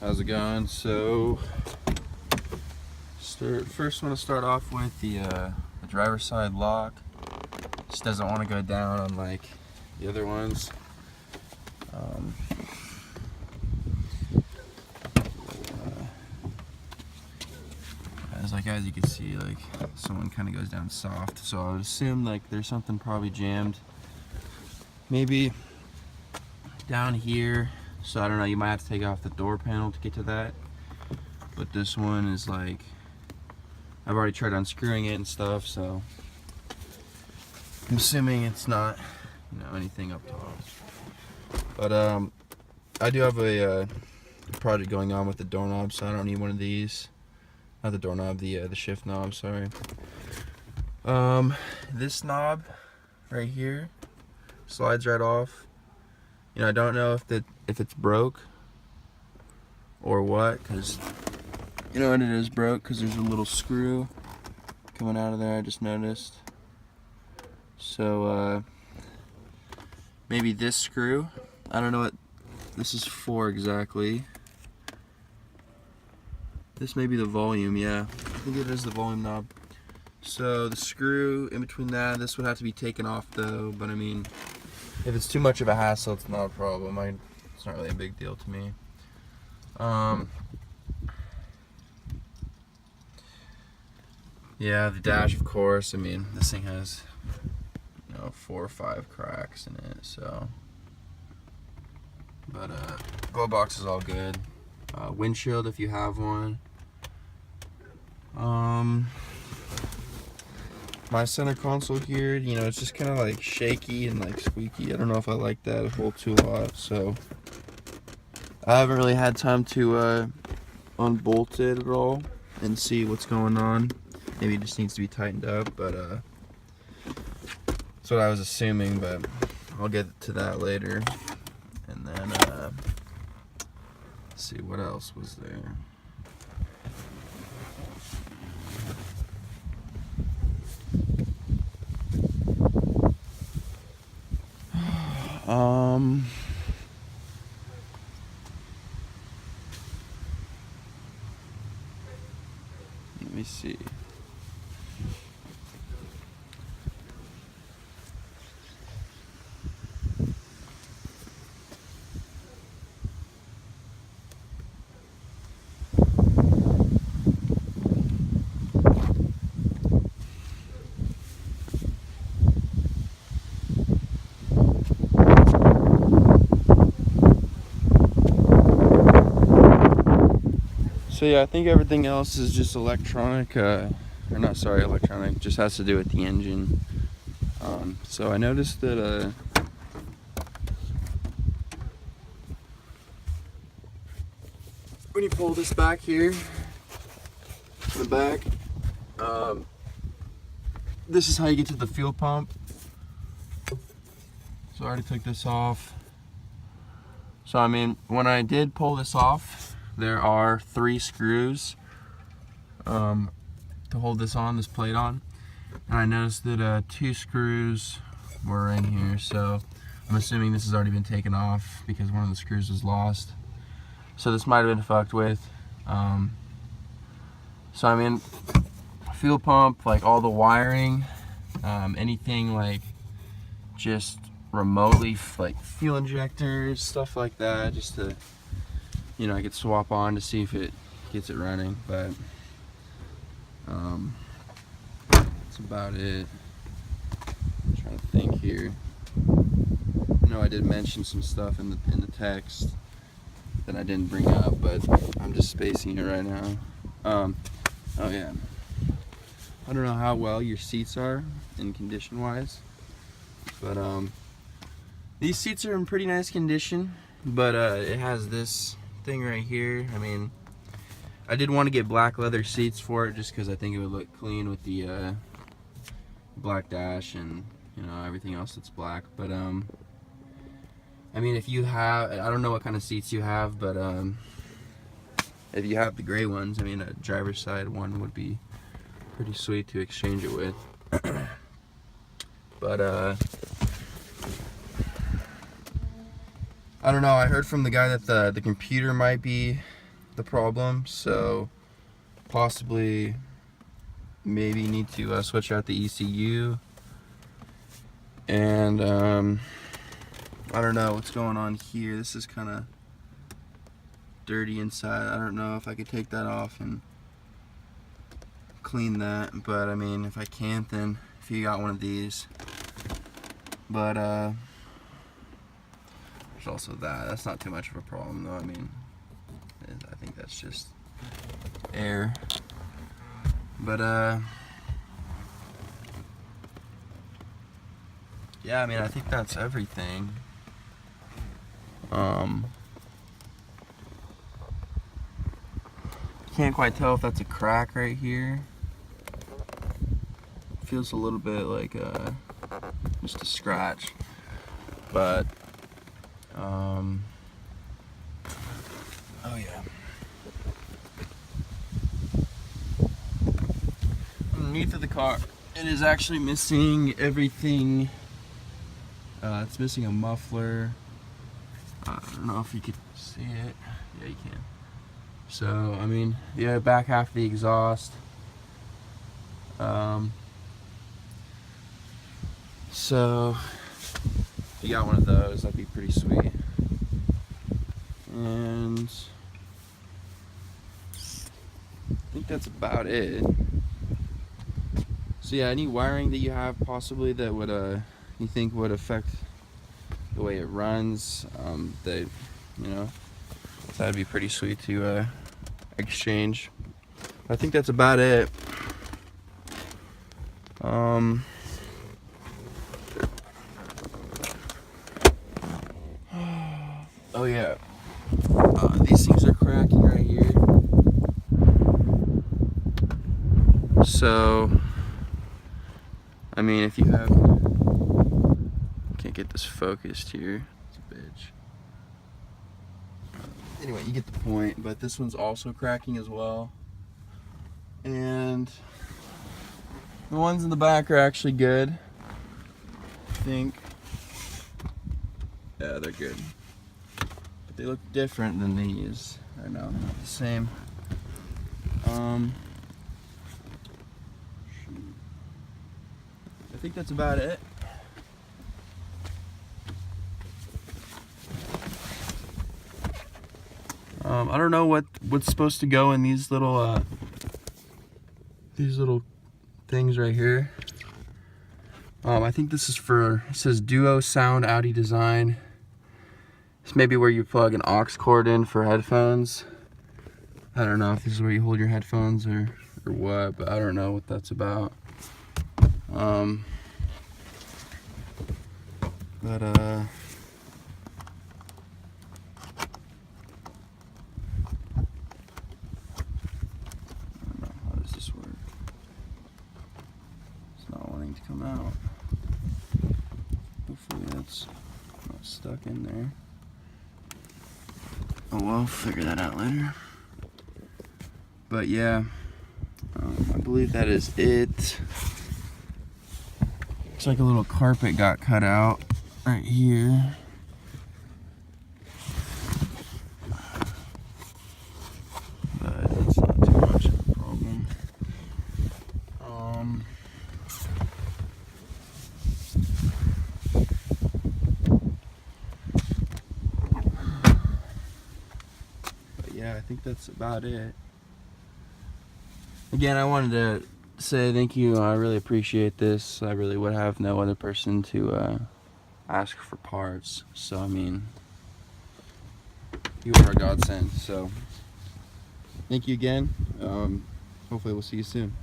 How's it going? So, first want to start off with the driver's side lock. Just doesn't want to go down on like the other ones. As you can see, like someone kind of goes down soft. So I would assume like there's something probably jammed. Maybe down here. So I don't know, you might have to take off the door panel to get to that. But this one is like, I've already tried unscrewing it and stuff, so I'm assuming it's not, anything up top. But I do have a project going on with the doorknob, so I don't need one of these. Not the doorknob, the shift knob, sorry. This knob right here slides right off. I don't know if it's broke or what, because it is broke, because there's a little screw coming out of there, I just noticed. So maybe this screw, I don't know what this is for exactly. This may be the volume, yeah, I think it is the volume knob. So the screw in between that, this would have to be taken off though, but I mean, if it's too much of a hassle, it's not a problem. It's not really a big deal to me. Yeah, the dash, of course. I mean, this thing has 4 or 5 cracks in it, so. But glove box is all good. Windshield, if you have one. My center console here, it's just kind of like shaky and like squeaky. I don't know if I like that a whole lot, so I haven't really had time to unbolt it at all and see what's going on. Maybe it just needs to be tightened up, but that's what I was assuming, but I'll get to that later. And then let's see what else was there. Let me see. So yeah, I think everything else is just electronic, electronic, just has to do with the engine. So I noticed that when you pull this back here, the back, this is how you get to the fuel pump. So I already took this off. So I mean, when I did pull this off, there are 3 screws to hold this plate on, and I noticed that 2 screws were in here, so I'm assuming this has already been taken off because one of the screws was lost. So this might have been fucked with. So I mean, fuel pump, like all the wiring, anything like just remotely, like fuel injectors, stuff like that, just to I could swap on to see if it gets it running, but that's about it. I'm trying to think here. I know I did mention some stuff in the text that I didn't bring up, but I'm just spacing it right now. Oh yeah. I don't know how well your seats are in condition wise, but these seats are in pretty nice condition, but it has this thing right here. I mean, I did want to get black leather seats for it just because I think it would look clean with the black dash and everything else that's black. But I mean, if you have, I don't know what kind of seats you have, but if you have the gray ones, I mean, a driver's side one would be pretty sweet to exchange it with. But I don't know, I heard from the guy that the computer might be the problem, so possibly maybe need to switch out the ECU. And I don't know what's going on here. This is kind of dirty inside. I don't know if I could take that off and clean that, but I mean, if I can't, then if you got one of these. But there's also that's not too much of a problem though. I mean, I think that's just air. But yeah, I mean, I think that's everything. Can't quite tell if that's a crack right here. Feels a little bit like just a scratch, but oh yeah. Underneath of the car, it is actually missing everything. It's missing a muffler. I don't know if you could see it. Yeah, you can. So, I mean, yeah, back half of the exhaust. So, if you got one of those, that'd be pretty sweet. And I think that's about it. So yeah, any wiring that you have possibly that would you think would affect the way it runs, that, you know, that'd be pretty sweet to exchange. I think that's about it. Oh yeah, these things are cracking right here. So, I mean, if you have, can't get this focused here, it's a bitch. Anyway, you get the point, but this one's also cracking as well. And the ones in the back are actually good, I think. Yeah, they're good. But they look different than these. I know, not the same. I think that's about it. I don't know what's supposed to go in these little things right here. I think this is for, it says Duo Sound Audi Design. This may be where you plug an aux cord in for headphones. I don't know if this is where you hold your headphones or what, but I don't know what that's about. But I don't know, how does this work? It's not wanting to come out. Hopefully that's not stuck in there. Oh well, figure that out later. But yeah, I believe that is it. Looks like a little carpet got cut out right here. But it's not too much of a problem. But yeah, I think that's about it. Again, I wanted to say thank you. I really appreciate this. I really would have no other person to ask for parts. So, I mean, you are a godsend. So, thank you again. Hopefully we'll see you soon.